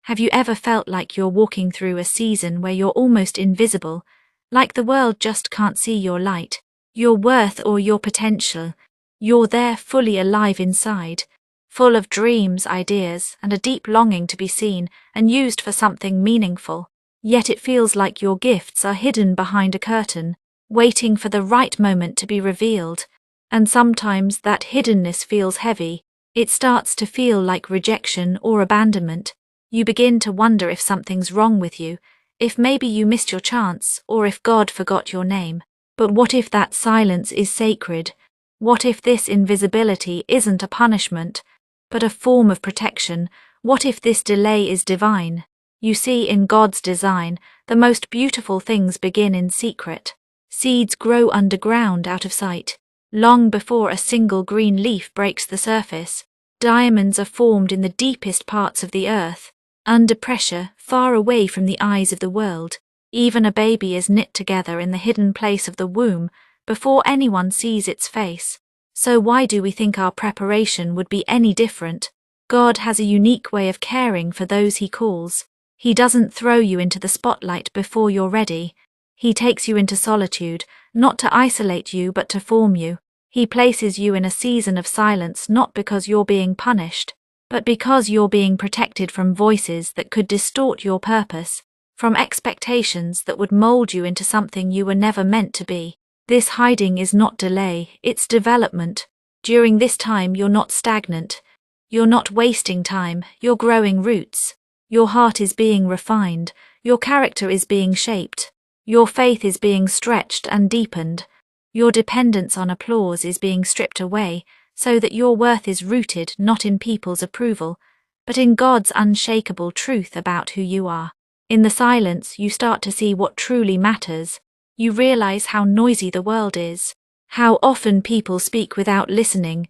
Have you ever felt like you're walking through a season where you're almost invisible, like the world just can't see your light, your worth or your potential? You're there fully alive inside, full of dreams, ideas, and a deep longing to be seen and used for something meaningful. Yet it feels like your gifts are hidden behind a curtain, waiting for the right moment to be revealed. And sometimes that hiddenness feels heavy. It starts to feel like rejection or abandonment. You begin to wonder if something's wrong with you, if maybe you missed your chance, or if God forgot your name. But what if that silence is sacred? What if this invisibility isn't a punishment, but a form of protection? What if this delay is divine? You see, in God's design, the most beautiful things begin in secret. Seeds grow underground out of sight. Long before a single green leaf breaks the surface, diamonds are formed in the deepest parts of the earth, under pressure, far away from the eyes of the world. Even a baby is knit together in the hidden place of the womb before anyone sees its face. So why do we think our preparation would be any different? God has a unique way of caring for those He calls. He doesn't throw you into the spotlight before you're ready. He takes you into solitude, not to isolate you but to form you. He places you in a season of silence not because you're being punished, but because you're being protected from voices that could distort your purpose, from expectations that would mold you into something you were never meant to be. This hiding is not delay, it's development. During this time you're not stagnant. You're not wasting time, you're growing roots. Your heart is being refined, your character is being shaped, your faith is being stretched and deepened. Your dependence on applause is being stripped away, so that your worth is rooted not in people's approval, but in God's unshakable truth about who you are. In the silence, you start to see what truly matters. You realize how noisy the world is, how often people speak without listening,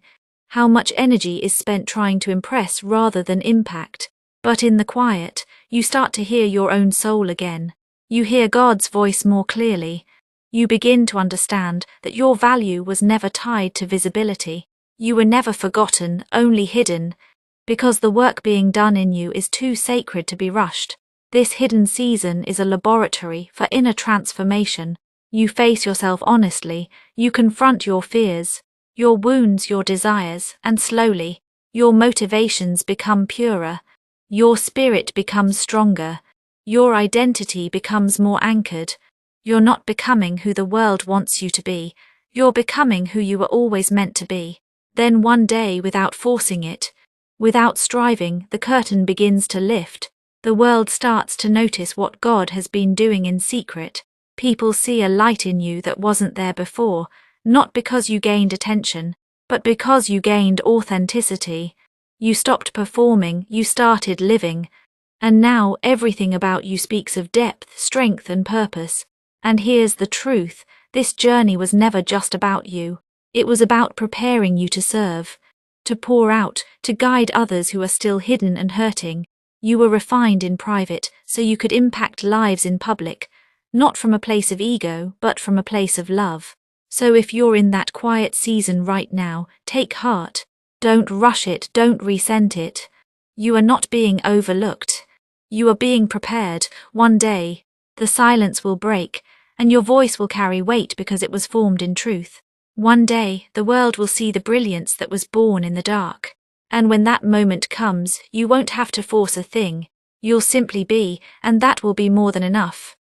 how much energy is spent trying to impress rather than impact. But in the quiet, you start to hear your own soul again. You hear God's voice more clearly. You begin to understand that your value was never tied to visibility. You were never forgotten, only hidden, because the work being done in you is too sacred to be rushed. This hidden season is a laboratory for inner transformation. You face yourself honestly, you confront your fears, your wounds, your desires, and slowly, your motivations become purer, your spirit becomes stronger, your identity becomes more anchored. You're not becoming who the world wants you to be, you're becoming who you were always meant to be. Then one day, without forcing it, without striving, the curtain begins to lift. The world starts to notice what God has been doing in secret. People see a light in you that wasn't there before, not because you gained attention, but because you gained authenticity. You stopped performing, you started living. And now everything about you speaks of depth, strength, and purpose. And here's the truth, this journey was never just about you. It was about preparing you to serve, to pour out, to guide others who are still hidden and hurting. You were refined in private so you could impact lives in public, not from a place of ego, but from a place of love. So if you're in that quiet season right now, take heart. Don't rush it, don't resent it. You are not being overlooked. You are being prepared. One day, the silence will break, and your voice will carry weight because it was formed in truth. One day, the world will see the brilliance that was born in the dark. And when that moment comes, you won't have to force a thing. You'll simply be, and that will be more than enough.